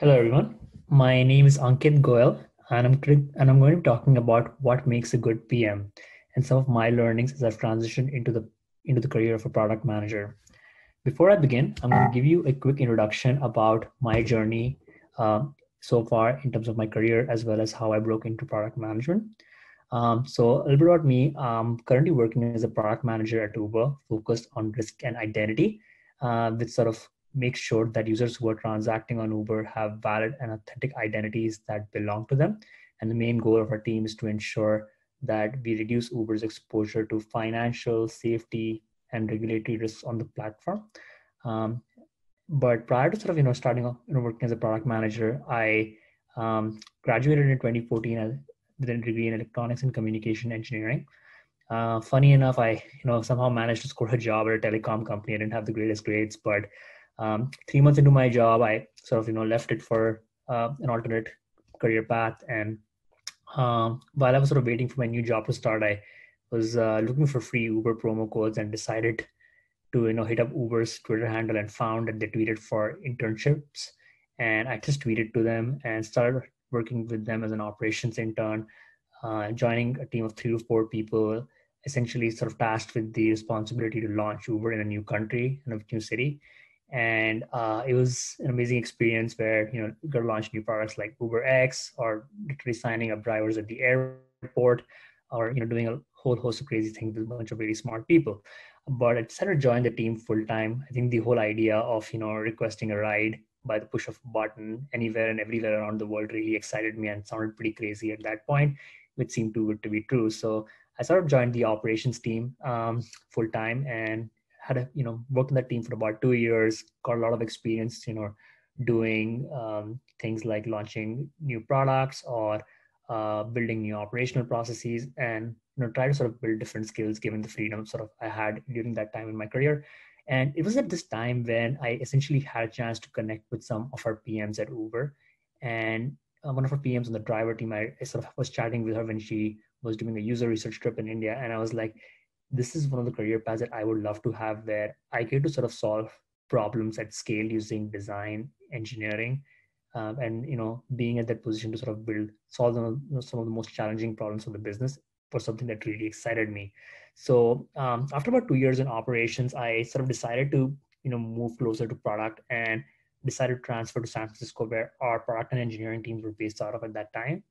Hello everyone. My name is Ankit Goyal and I'm going to be talking about what makes a good PM and some of my learnings as I've transitioned into the career of a product manager. Before I begin, I'm going to give you a quick introduction about my journey so far in terms of my career as well as how I broke into product management. So a little bit about me. I'm currently working as a product manager at Uber, focused on risk and identity, which sort of makes sure that users who are transacting on Uber have valid and authentic identities that belong to them. And the main goal of our team is to ensure that we reduce Uber's exposure to financial, safety, and regulatory risks on the platform. Um, but prior to sort of starting off working as a product manager, I graduated in 2014 with a degree in electronics and communication engineering. Funny enough, I somehow managed to score a job at a telecom company. I didn't have the greatest grades, but 3 months into my job, I sort of left it for an alternate career path. And while I was sort of waiting for my new job to start, I was looking for free Uber promo codes and decided to hit up Uber's Twitter handle and found that they tweeted for internships. And I just tweeted to them and started working with them as an operations intern, joining a team of 3 to 4 people, essentially sort of tasked with the responsibility to launch Uber in a new country, in a new city. And it was an amazing experience where you got to launch new products like Uber X, or literally signing up drivers at the airport, or doing a whole host of crazy things with a bunch of really smart people. But I decided to join the team full time. I think the whole idea of requesting a ride by the push of a button anywhere and everywhere around the world really excited me and sounded pretty crazy at that point, which seemed too good to be true. So I sort of joined the operations team full time and had a worked in that team for about 2 years. Got a lot of experience, doing things like launching new products or building new operational processes, and try to sort of build different skills given the freedom sort of I had during that time in my career. And it was at this time when I essentially had a chance to connect with some of our PMs at Uber. And one of our PMs on the driver team, I sort of was chatting with her when she was doing a user research trip in India. And I was like, this is one of the career paths that I would love to have, where I get to sort of solve problems at scale using design, engineering, and being at that position to sort of solve some of the most challenging problems of the business was something that really excited me. So after about 2 years in operations, I sort of decided to move closer to product and decided to transfer to San Francisco, where our product and engineering teams were based out of at that time.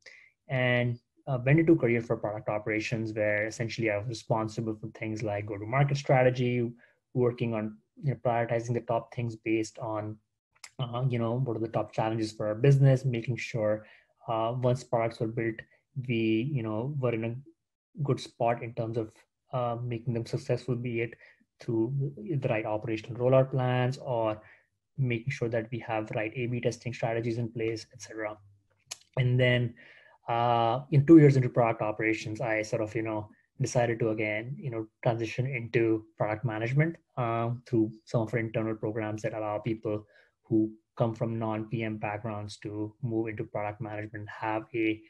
And went into career for product operations, where essentially I was responsible for things like go-to-market strategy, working on prioritizing the top things based on what are the top challenges for our business, making sure once products were built, we were in a good spot in terms of making them successful, be it through the right operational rollout plans or making sure that we have right A/B testing strategies in place, etc. And then in 2 years into product operations, I sort of decided to again transition into product management through some of our internal programs that allow people who come from non-PM backgrounds to move into product management, have a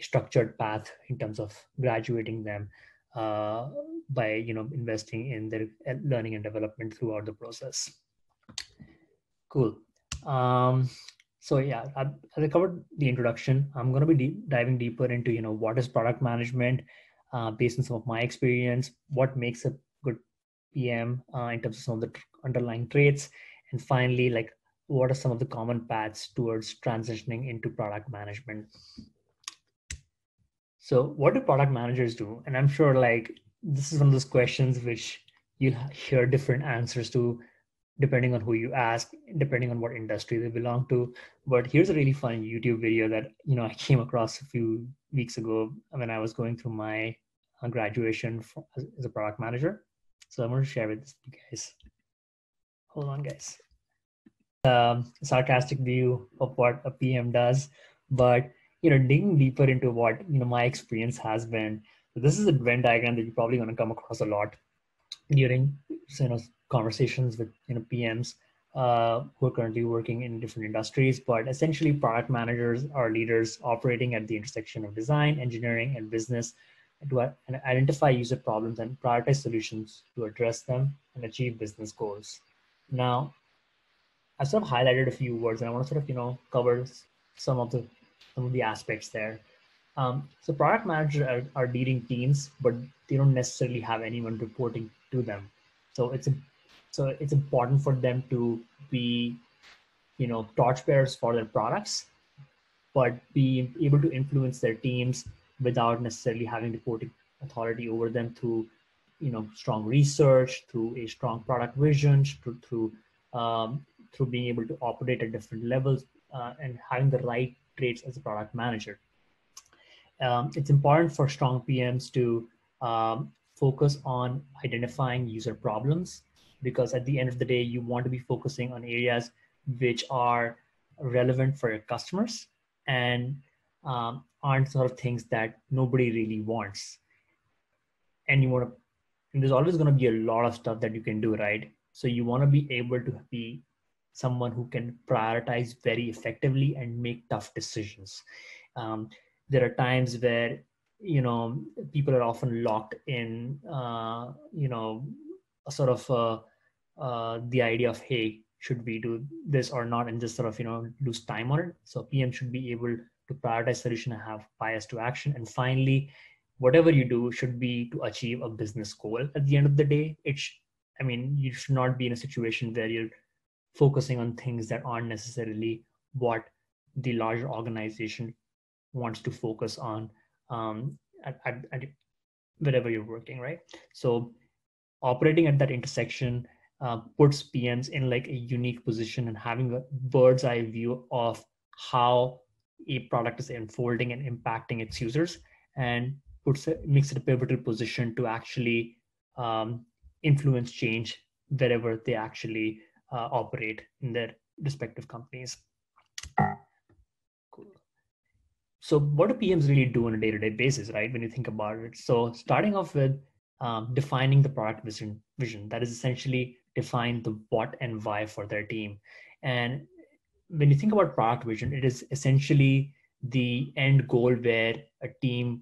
structured path in terms of graduating them uh, by investing in their learning and development throughout the process. Cool. Um, so yeah, as I covered the introduction, I'm going to be diving deeper into what is product management, based on some of my experience, what makes a good PM in terms of some of the underlying traits, and finally, like what are some of the common paths towards transitioning into product management. So what do product managers do? And I'm sure like this is one of those questions which you'll hear different answers to depending on who you ask, depending on what industry they belong to. But here's a really fun YouTube video that I came across a few weeks ago when I was going through my graduation as a product manager. So I'm going to share with you guys. Hold on, guys. Sarcastic view of what a PM does, but digging deeper into what my experience has been. So this is a Venn diagram that you're probably going to come across a lot during conversations with PMs who are currently working in different industries. But essentially, product managers are leaders operating at the intersection of design, engineering, and business to identify user problems and prioritize solutions to address them and achieve business goals. Now, I sort of highlighted a few words, and I want to sort of cover some of the aspects there. So product managers are leading teams, but they don't necessarily have anyone reporting to them. So it's important for them to be torchbearers for their products, but be able to influence their teams without necessarily having reporting authority over them through strong research, through a strong product vision, through being able to operate at different levels, and having the right traits as a product manager. It's important for strong PMs to focus on identifying user problems, because at the end of the day, you want to be focusing on areas which are relevant for your customers and aren't sort of things that nobody really wants. And you want to, and there's always going to be a lot of stuff that you can do, right? So you want to be able to be someone who can prioritize very effectively and make tough decisions. There are times where people are often locked in a sort of the idea of, hey, should we do this or not, and just sort of lose time on it. So PM should be able to prioritize solution and have bias to action. And finally, whatever you do should be to achieve a business goal. At the end of the day, you should not be in a situation where you're focusing on things that aren't necessarily what the larger organization wants to focus on at wherever you're working, right? So operating at that intersection puts PMs in like a unique position, and having a bird's eye view of how a product is unfolding and impacting its users, and makes it a pivotal position to actually influence change wherever they actually operate in their respective companies. Cool. So what do PMs really do on a day-to-day basis, right? When you think about it. So starting off with defining the product vision, that is essentially define the what and why for their team. And when you think about product vision, it is essentially the end goal where a team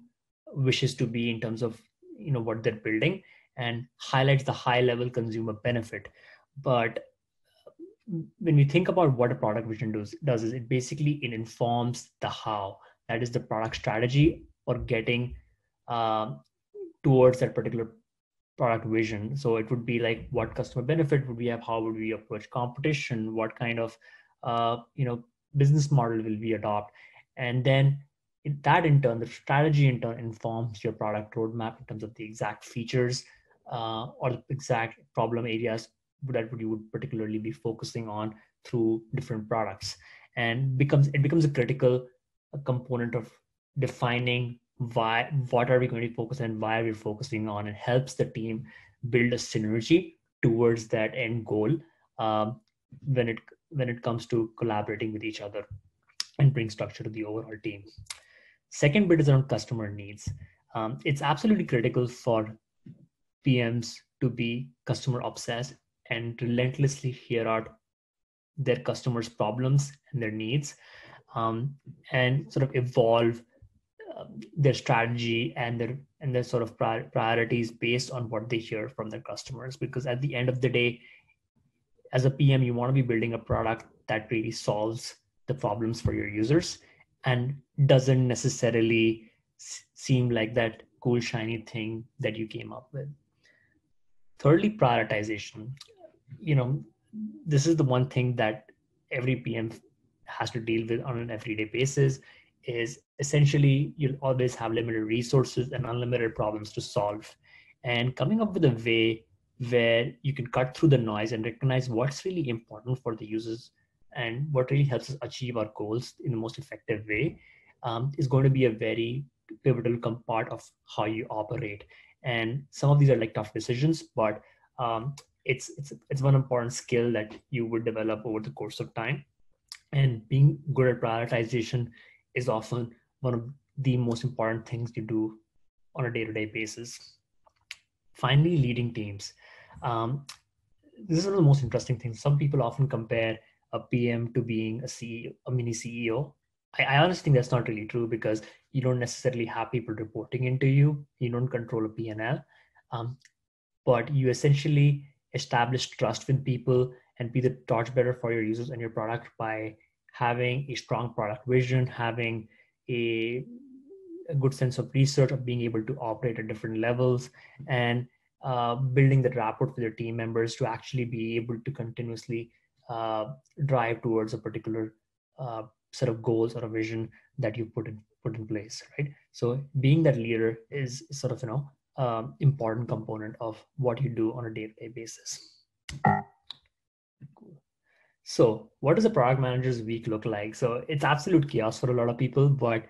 wishes to be in terms of what they're building, and highlights the high level consumer benefit. But when we think about what a product vision does is it informs the how, that is the product strategy or getting towards that particular product vision. So it would be like, what customer benefit would we have, how would we approach competition, what kind of business model will we adopt, and then that in turn, the strategy in turn informs your product roadmap in terms of the exact features or the exact problem areas that you would particularly be focusing on through different products. And it becomes a critical component of defining what are we going to focus on and why are we focusing on, and helps the team build a synergy towards that end goal when it comes to collaborating with each other and bring structure to the overall team. Second bit is around customer needs. It's absolutely critical for PMs to be customer obsessed and relentlessly hear out their customers' problems and their needs, and sort of evolve their strategy and their sort of priorities based on what they hear from their customers. Because at the end of the day, as a PM, you want to be building a product that really solves the problems for your users and doesn't necessarily seem like that cool shiny thing that you came up with. Thirdly, prioritization. This is the one thing that every PM has to deal with on an everyday basis. Is essentially, you'll always have limited resources and unlimited problems to solve, and coming up with a way where you can cut through the noise and recognize what's really important for the users and what really helps us achieve our goals in the most effective way is going to be a very pivotal part of how you operate. And some of these are like tough decisions, but it's one important skill that you would develop over the course of time. And being good at prioritization is often one of the most important things you do on a day-to-day basis. Finally, leading teams. This is one of the most interesting things. Some people often compare a PM to being a CEO, a mini CEO. I honestly think that's not really true, because you don't necessarily have people reporting into you. You don't control a P&L, but you essentially establish trust with people and be the torchbearer for your users and your product by having a strong product vision, having a good sense of research, of being able to operate at different levels, and building that rapport with your team members to actually be able to continuously drive towards a particular set of goals or a vision that you put in place, right? So being that leader is sort of important component of what you do on a day-to-day basis. Cool. So what does a product manager's week look like? So it's absolute chaos for a lot of people, but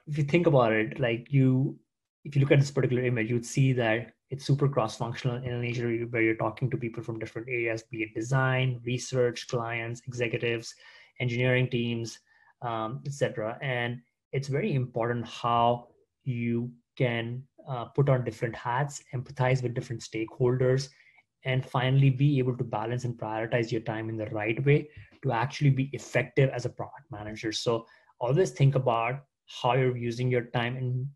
if you think about it, if you look at this particular image, you'd see that it's super cross-functional in nature, where you're talking to people from different areas, be it design, research, clients, executives, engineering teams, etc. And it's very important how you can put on different hats, empathize with different stakeholders, and finally be able to balance and prioritize your time in the right way to actually be effective as a product manager. So always think about how you're using your time, and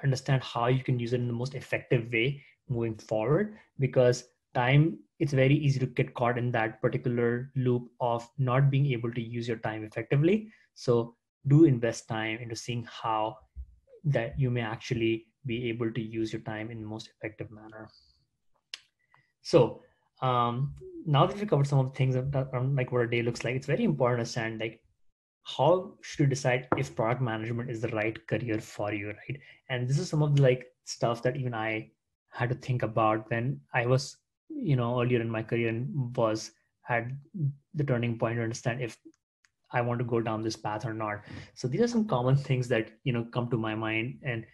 understand how you can use it in the most effective way moving forward, because time, it's very easy to get caught in that particular loop of not being able to use your time effectively. So do invest time into seeing how that you may actually be able to use your time in the most effective manner. So now that we've covered some of the things like what a day looks like, it's very important to understand like how should you decide if product management is the right career for you, right? And this is some of the like stuff that even I had to think about when I was earlier in my career and was at the turning point to understand if I want to go down this path or not. So these are some common things that come to my mind, and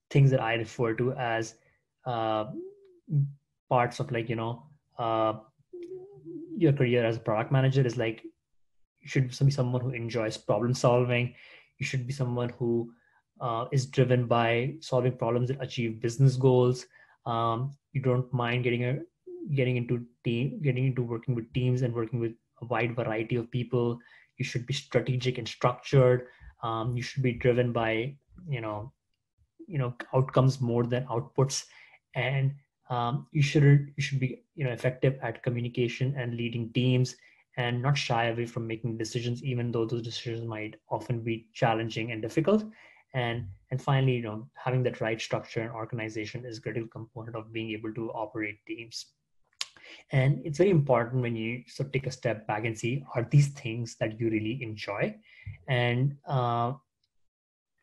things that I refer to as uh, parts of uh, your career as a product manager. Is like, you should be someone who enjoys problem solving. You should be someone who is driven by solving problems that achieve business goals. You don't mind getting into working with teams and working with a wide variety of people. You should be strategic and structured. You should be driven by outcomes more than outputs, and you should be effective at communication and leading teams, and not shy away from making decisions, even though those decisions might often be challenging and difficult. And finally, having that right structure and organization is a critical component of being able to operate teams. And it's very important when you sort of take a step back and see, are these things that you really enjoy? And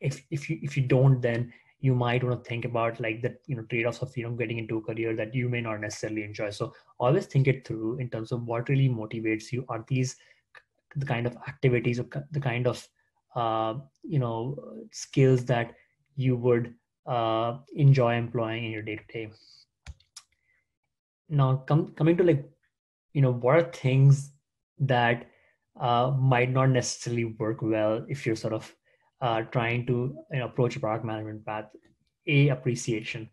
if you don't, then you might want to think about like the trade-offs of getting into a career that you may not necessarily enjoy. So always think it through in terms of what really motivates you. Are these the kind of activities or the kind of skills that you would enjoy employing in your day-to-day? Now coming to like what are things that might not necessarily work well if you're sort of trying to approach a product management path. Appreciation.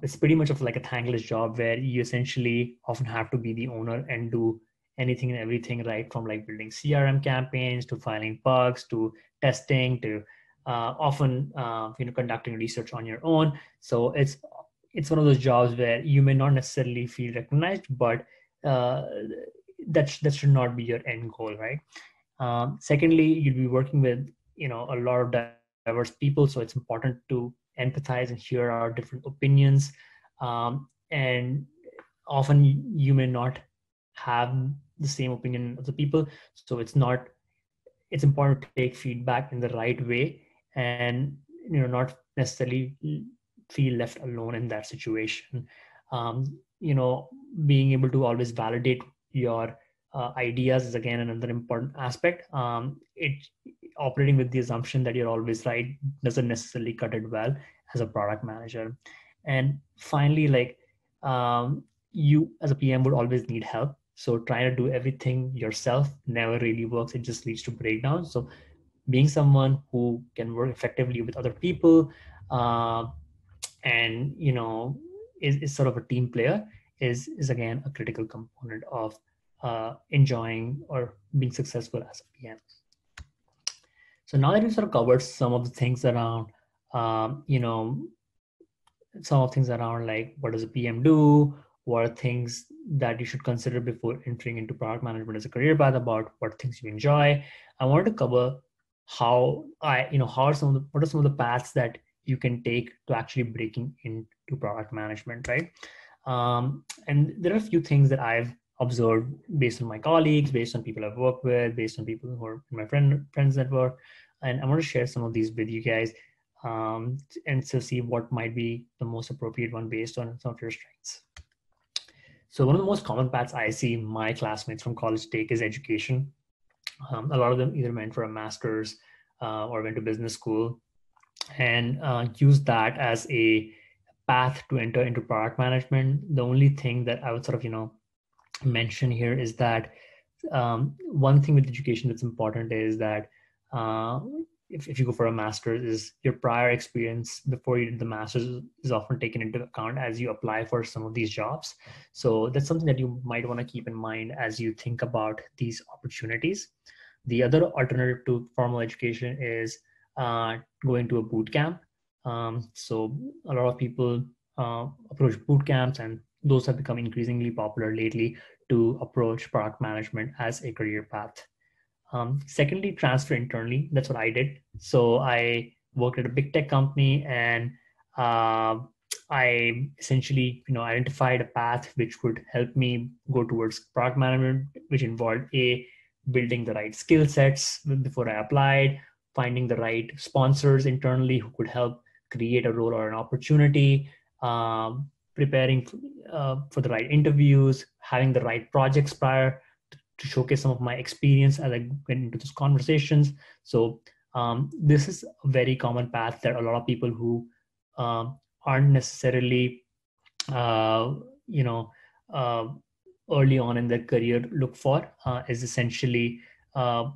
It's pretty much of like a thankless job where you essentially often have to be the owner and do anything and everything, right from like building CRM campaigns to filing bugs to testing to often conducting research on your own. So it's one of those jobs where you may not necessarily feel recognized, but uh, that should not be your end goal, right? Secondly, you'll be working with a lot of diverse people, so it's important to empathize and hear our different opinions, and often you may not have the same opinion of the people. So it's important to take feedback in the right way, and not necessarily feel left alone in that situation. Being able to always validate your ideas is again another important aspect. It Operating with the assumption that you're always right doesn't necessarily cut it well as a product manager. And finally, like, you as a PM would always need help. So trying to do everything yourself never really works. It just leads to breakdowns. So being someone who can work effectively with other people, uh, and is sort of a team player, is again a critical component of enjoying or being successful as a PM. So now that we've sort of covered some of the things around, um, you know, some of things around like what does a PM do, what are things that you should consider before entering into product management as a career path, about what things you enjoy. I wanted to cover what are some of the paths that you can take to actually breaking into product management, right? And there are a few things that I've observed based on my colleagues, based on people I've worked with, based on people who are in my friends network, and I want to share some of these with you guys, and to see what might be the most appropriate one based on some of your strengths. So one of the most common paths I see my classmates from college take is education. A lot of them either went for a master's or went to business school, and use that as a path to enter into product management. The only thing that I would sort of mention here is that one thing with education that's important is that uh, if you go for a master's, is your prior experience before you did the master's is often taken into account as you apply for some of these jobs. So that's something that you might want to keep in mind as you think about these opportunities. The other alternative to formal education is going to a boot camp. So a lot of people approach boot camps, and those have become increasingly popular lately to approach product management as a career path. Secondly, transfer internally. That's what I did. So I worked at a big tech company, and uh, I essentially, identified a path which would help me go towards product management, which involved building the right skill sets before I applied, finding the right sponsors internally who could help create a role or an opportunity, preparing for the right interviews, having the right projects prior to showcase some of my experience as I went into those conversations. So this is a very common path that a lot of people who aren't necessarily, uh, you know, uh, early on in their career look for, is essentially uh,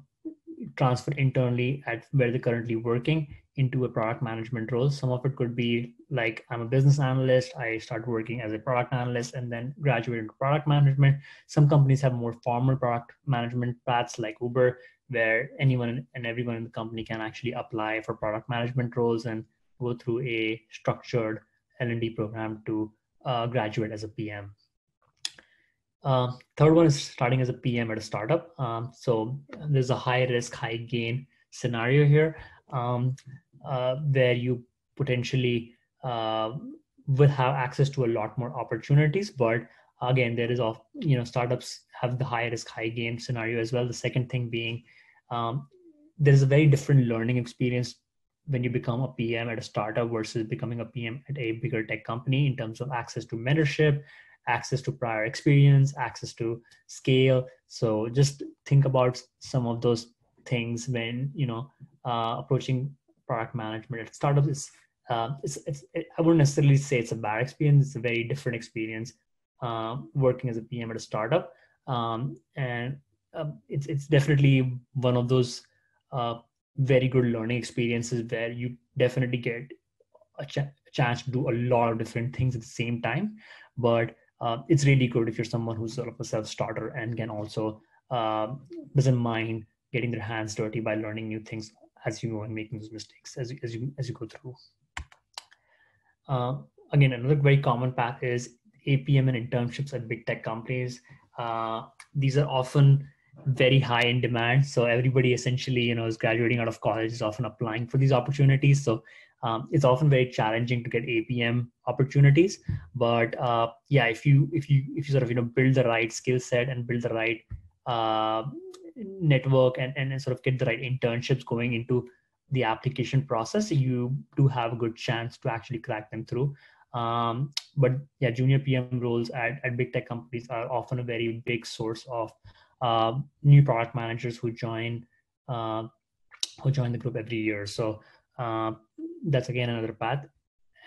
transfer internally at where they're currently working into a product management role. Some of it could be like, I'm a business analyst, I start working as a product analyst and then graduate into product management. Some companies have more formal product management paths like Uber, where anyone and everyone in the company can actually apply for product management roles and go through a structured L&D program to graduate as a PM. Third one is starting as a PM at a startup. So there's a high risk, high gain scenario here, where you potentially will have access to a lot more opportunities. But again, there is startups have the high risk, high gain scenario as well. The second thing being, there's a very different learning experience when you become a PM at a startup versus becoming a PM at a bigger tech company, in terms of access to mentorship, access to prior experience, access to scale. So just think about some of those things when approaching product management at startups. I wouldn't necessarily say it's a bad experience. It's a very different experience working as a PM at a startup, and it's definitely one of those very good learning experiences where you definitely get a chance to do a lot of different things at the same time. But it's really good if you're someone who's sort of a self-starter and can also doesn't mind getting their hands dirty by learning new things as you go and making those mistakes as you go through. Again, another very common path is APM and internships at big tech companies. These are often very high in demand. So everybody essentially, is graduating out of college is often applying for these opportunities. So it's often very challenging to get APM opportunities. But yeah, if you sort of build the right skill set and build the right network and sort of get the right internships going into the application process, you do have a good chance to actually crack them through. But yeah, junior PM roles at big tech companies are often a very big source of new product managers who join the group every year. So that's again another path.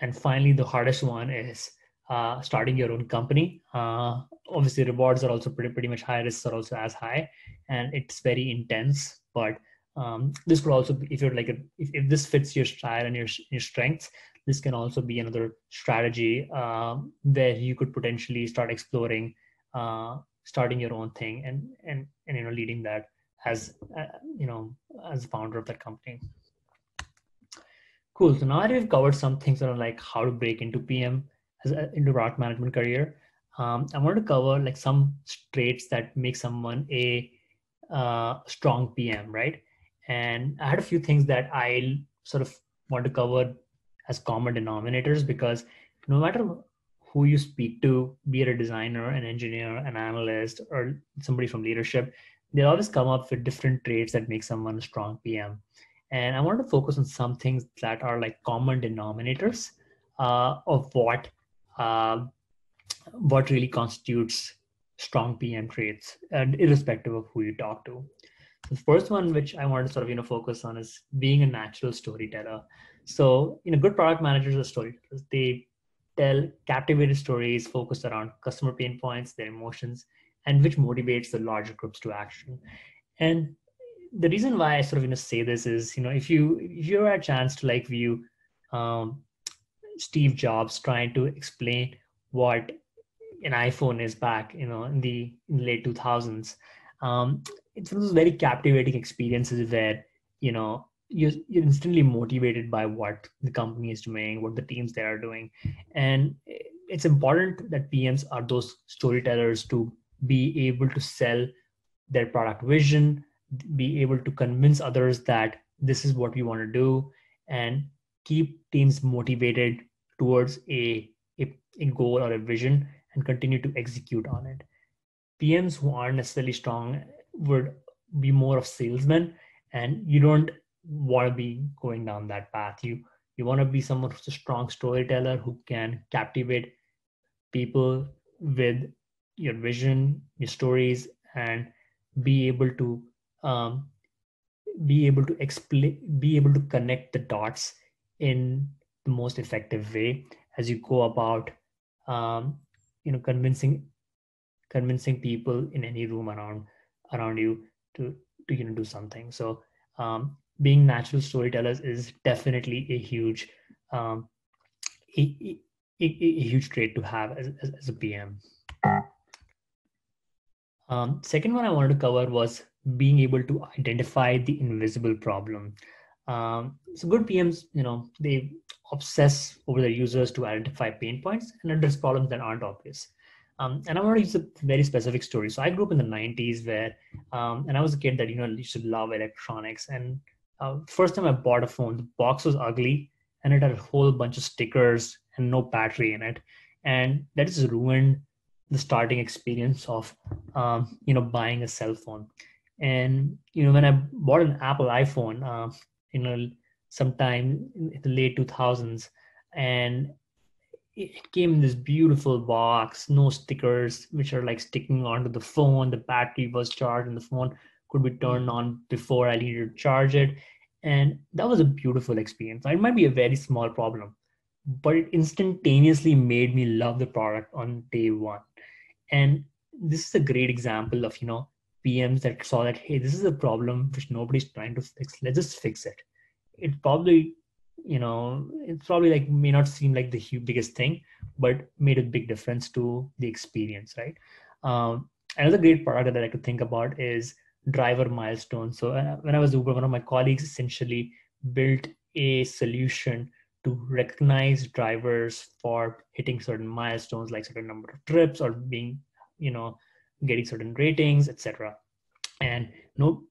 And finally, the hardest one is starting your own company. Obviously, rewards are also pretty much high, risks are also as high, and it's very intense. But this could also be, if you're like if this fits your style and your strengths, this can also be another strategy where you could potentially start exploring starting your own thing and leading that as as the founder of that company. Cool. So now that we've covered some things on like how to break into PM into product management career, I want to cover like some traits that make someone a strong PM, right? And I had a few things that I sort of want to cover as common denominators, because no matter who you speak to, be it a designer, an engineer, an analyst, or somebody from leadership, they always come up with different traits that make someone a strong PM. And I want to focus on some things that are like common denominators of uh, what really constitutes strong PM traits, and irrespective of who you talk to. The first one, which I want to sort of focus on, is being a natural storyteller. So, good product managers are storytellers. They tell captivating stories focused around customer pain points, their emotions, and which motivates the larger groups to action. And the reason why I sort of say this is, if you had a chance to like view um, Steve Jobs trying to explain what an iPhone is back, in the late 2000s. It's one of those very captivating experiences where, you're instantly motivated by what the company is doing, what the teams there are doing. And it's important that PMs are those storytellers to be able to sell their product vision, be able to convince others that this is what we want to do, and keep teams motivated towards a goal or a vision, and continue to execute on it. PMs who aren't necessarily strong would be more of salesmen, and you don't want to be going down that path. You want to be someone who's a strong storyteller who can captivate people with your vision, your stories, and be able to um, be able to connect the dots in the most effective way as you go about um, convincing people in any room around you to do something. So being natural storytellers is definitely a huge um, a, a huge trait to have as a PM. Second one I wanted to cover was being able to identify the invisible problem. So good PMs, they obsess over their users to identify pain points and address problems that aren't obvious. And I want to use a very specific story. So I grew up in the 90s where, and I was a kid that, used to love electronics. And first time I bought a phone, the box was ugly and it had a whole bunch of stickers and no battery in it. And that just ruined the starting experience of buying a cell phone. And when I bought an Apple iPhone, sometime in the late 2000s, and it came in this beautiful box, no stickers, which are like sticking onto the phone. The battery was charged, and the phone could be turned on before I needed to charge it. And that was a beautiful experience. It might be a very small problem, but it instantaneously made me love the product on day one. And this is a great example of PMs that saw that, hey, this is a problem which nobody's trying to fix, let's just fix it. It probably it's probably like may not seem like the biggest thing, but made a big difference to the experience, right? Another great product that I could think about is driver milestones. So when I was Uber, one of my colleagues essentially built a solution to recognize drivers for hitting certain milestones, like certain number of trips or being, getting certain ratings, etc. And no,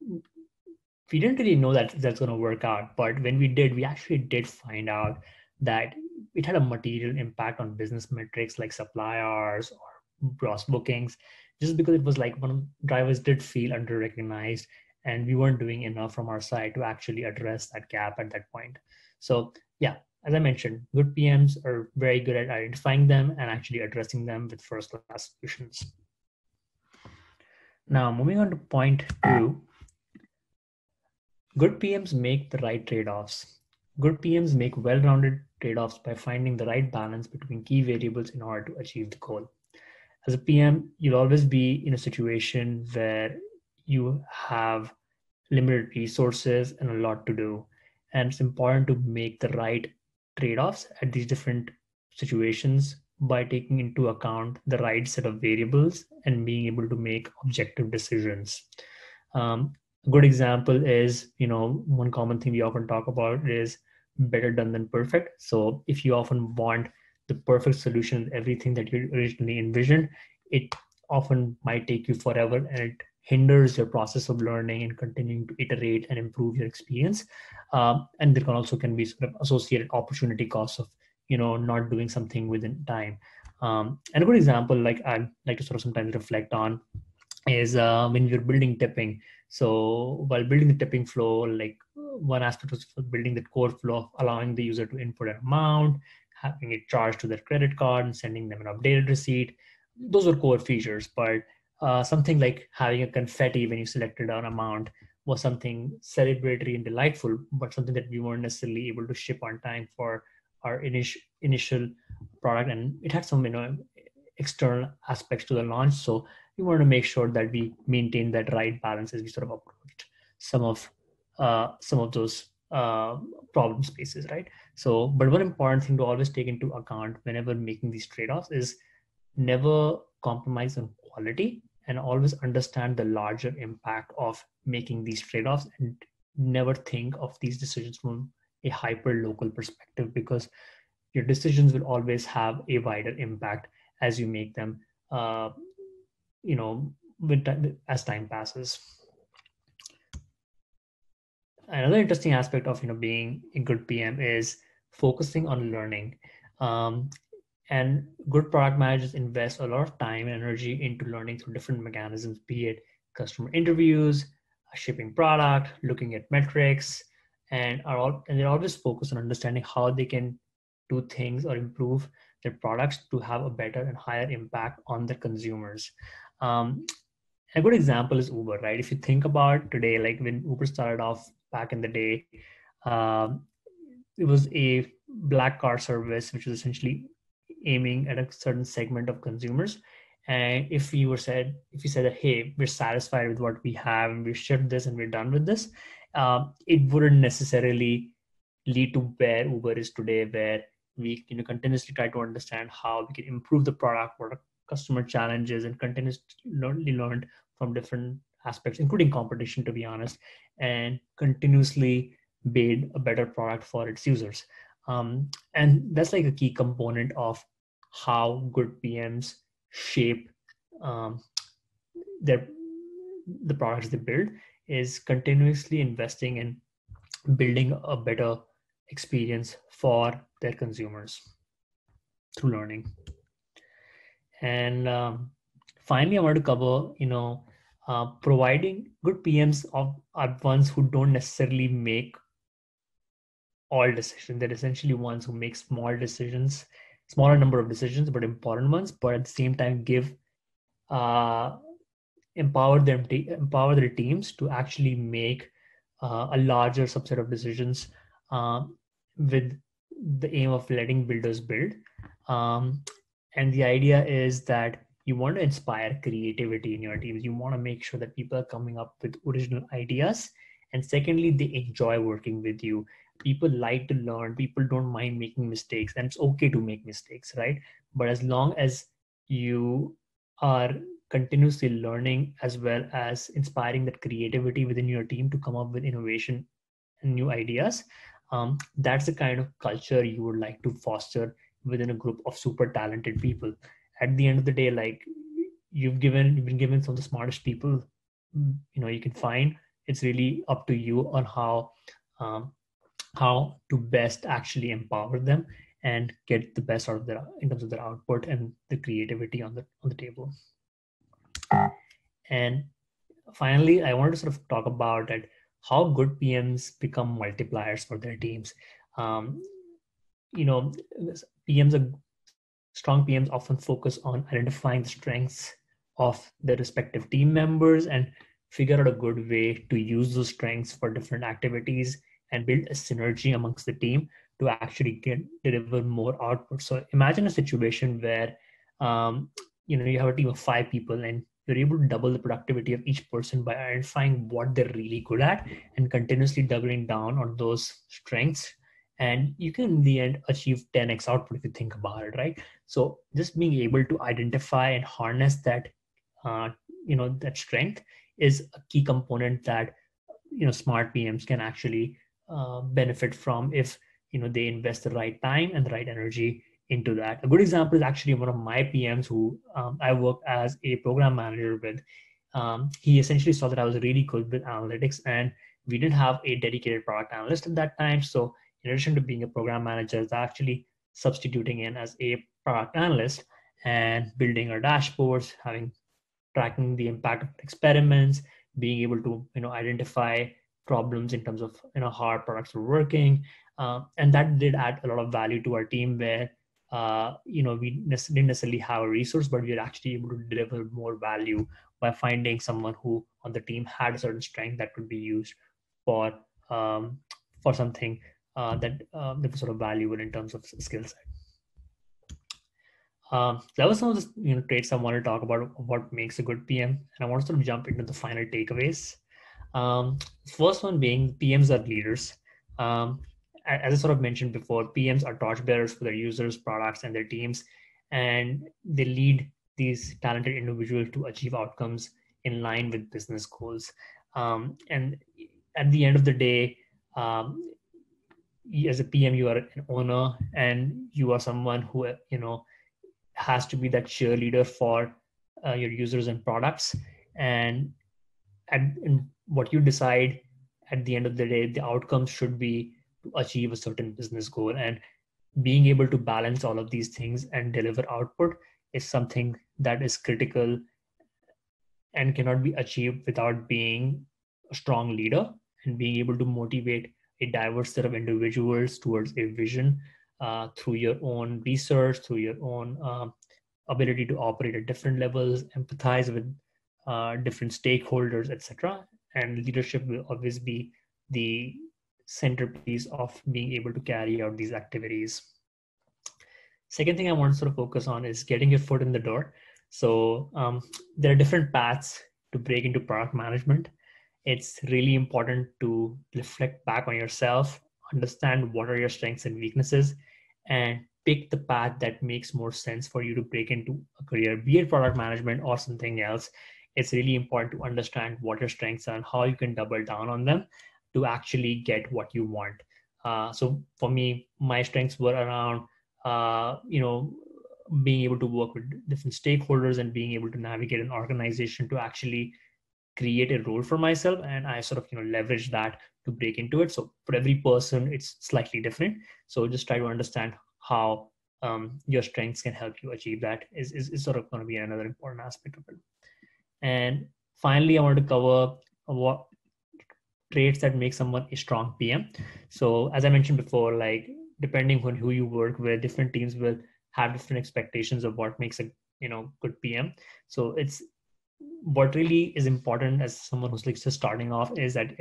we didn't really know that that's going to work out. But when we did, we actually did find out that it had a material impact on business metrics like supply hours or gross bookings, just because it was like one of drivers did feel under recognized, and we weren't doing enough from our side to actually address that gap at that point. So yeah, as I mentioned, good PMs are very good at identifying them and actually addressing them with first class solutions. Now moving on to point 2. Good PMs make the right trade-offs. Good PMs make well-rounded trade-offs by finding the right balance between key variables in order to achieve the goal. As a PM, you'll always be in a situation where you have limited resources and a lot to do. And it's important to make the right trade-offs at these different situations by taking into account the right set of variables and being able to make objective decisions. A good example is, one common thing we often talk about is better done than perfect. So if you often want the perfect solution, everything that you originally envisioned, it often might take you forever, and it hinders your process of learning and continuing to iterate and improve your experience. And there can also be sort of associated opportunity costs of not doing something within time. And a good example, like I like to sort of sometimes reflect on, is when you're building tipping. So while building the tipping flow, like one aspect was for building that core flow of allowing the user to input an amount, having it charged to their credit card, and sending them an updated receipt. Those were core features. But something like having a confetti when you selected an amount was something celebratory and delightful, but something that we weren't necessarily able to ship on time for our initial product, and it had some external aspects to the launch. So we want to make sure that we maintain that right balance as we sort of approach some of those problem spaces, right? So, but one important thing to always take into account whenever making these trade-offs is never compromise on quality, and always understand the larger impact of making these trade-offs, and never think of these decisions from a hyper local perspective, because your decisions will always have a wider impact as you make them you know as time passes. Another interesting aspect of being a good PM is focusing on learning. And good product managers invest a lot of time and energy into learning through different mechanisms, be it customer interviews, shipping product, looking at metrics, and they're always focused on understanding how they can do things or improve their products to have a better and higher impact on the consumers. A good example is Uber, right? If you think about today, like when Uber started off back in the day, um, it was a black car service, which was essentially aiming at a certain segment of consumers. And if you said that, hey, we're satisfied with what we have and we shipped this and we're done with this, it wouldn't necessarily lead to where Uber is today, where we continuously try to understand how we can improve the product, what are customer challenges, and continuously learn from different aspects, including competition, to be honest, and continuously build a better product for its users. And that's like a key component of how good PMs shape um, the products they build, is continuously investing in building a better experience for their consumers through learning. And finally, I want to cover, providing good PMs are ones who don't necessarily make all decisions. They're essentially ones who make small decisions, smaller number of decisions, but important ones. But at the same time, uh, empower their teams to actually make a larger subset of decisions, with the aim of letting builders build. And the idea is that you want to inspire creativity in your teams. You want to make sure that people are coming up with original ideas. And secondly, they enjoy working with you. People like to learn. People don't mind making mistakes, and it's okay to make mistakes, right? But as long as you are continuously learning, as well as inspiring that creativity within your team to come up with innovation and new ideas, that's the kind of culture you would like to foster within a group of super talented people. At the end of the day, like you've been given some of the smartest people you can find. It's really up to you on um, how to best actually empower them and get the best out of their in terms of their output and the creativity on the table. And finally, I wanted to sort of talk about that how good PMs become multipliers for their teams. Um, you know, PMs are strong PMs often focus on identifying the strengths of their respective team members and figure out a good way to use those strengths for different activities and build a synergy amongst the team to actually deliver more output. So imagine a situation where you have a team of 5 people and you're able to double the productivity of each person by identifying what they're really good at and continuously doubling down on those strengths. And you can in the end achieve 10x output if you think about it, right? So just being able to identify and harness that that strength is a key component that smart PMs can actually benefit from if they invest the right time and the right energy into that. A good example is actually one of my PMs who I work as a program manager with. He essentially saw that I was really good with analytics, and we didn't have a dedicated product analyst at that time. So in addition to being a program manager, I was actually substituting in as a product analyst and building our dashboards, having tracking the impact of experiments, being able to identify problems in terms of how our products were working, and that did add a lot of value to our team where we didn't necessarily have a resource, but we were actually able to deliver more value by finding someone who on the team had a certain strength that could be used for um, for something that was sort of valuable in terms of skill set. That was some of the traits I want to talk about what makes a good PM, and I want to sort of jump into the final takeaways. First one being PMs are leaders. As I sort of mentioned before, PMs are torchbearers for their users, products, and their teams, and they lead these talented individuals to achieve outcomes in line with business goals. And at the end of the day, as a PM, you are an owner, and you are someone who has to be that cheerleader for your users and products. And what you decide at the end of the day, the outcomes should be to achieve a certain business goal. And being able to balance all of these things and deliver output is something that is critical and cannot be achieved without being a strong leader and being able to motivate a diverse set of individuals towards a vision through your own research, through your own ability to operate at different levels, empathize with different stakeholders, etc. And leadership will always be the centerpiece of being able to carry out these activities. Second thing I want to sort of focus on is getting your foot in the door. So there are different paths to break into product management. It's really important to reflect back on yourself, understand what are your strengths and weaknesses, and pick the path that makes more sense for you to break into a career, be it product management or something else. It's really important to understand what your strengths are and how you can double down on them to actually get what you want. So for me, my strengths were around, being able to work with different stakeholders and being able to navigate an organization to actually create a role for myself. And I sort of leverage that to break into it. So for every person, it's slightly different. So just try to understand how your strengths can help you achieve that is sort of going to be another important aspect of it. And finally, I want to cover what traits that make someone a strong PM. So as I mentioned before, like depending on who you work with, different teams will have different expectations of what makes a good PM. So it's what really is important as someone who's like just starting off is that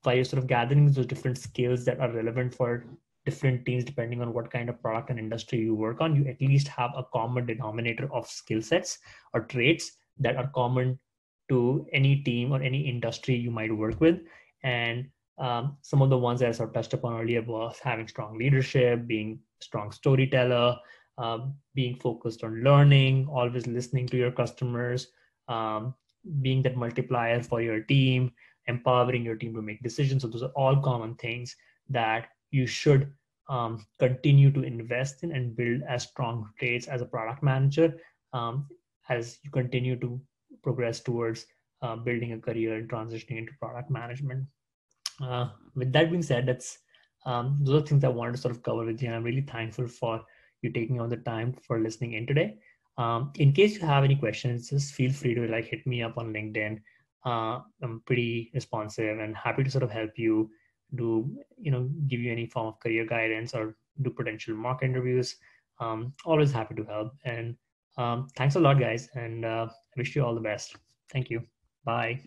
while you're sort of gathering those different skills that are relevant for different teams, depending on what kind of product and industry you work on, you at least have a common denominator of skill sets or traits that are common to any team or any industry you might work with. And some of the ones that I sort of touched upon earlier was having strong leadership, being a strong storyteller, being focused on learning, always listening to your customers, being that multiplier for your team, empowering your team to make decisions. So those are all common things that you should continue to invest in and build as strong traits as a product manager as you continue to progress towards building a career and transitioning into product management. With that being said, that's those are things I wanted to sort of cover with you. And I'm really thankful for you taking on the time for listening in today. In case you have any questions, just feel free to like hit me up on LinkedIn. I'm pretty responsive and happy to sort of help you do, give you any form of career guidance or do potential mock interviews. Always happy to help. And thanks a lot, guys. And I wish you all the best. Thank you. Bye.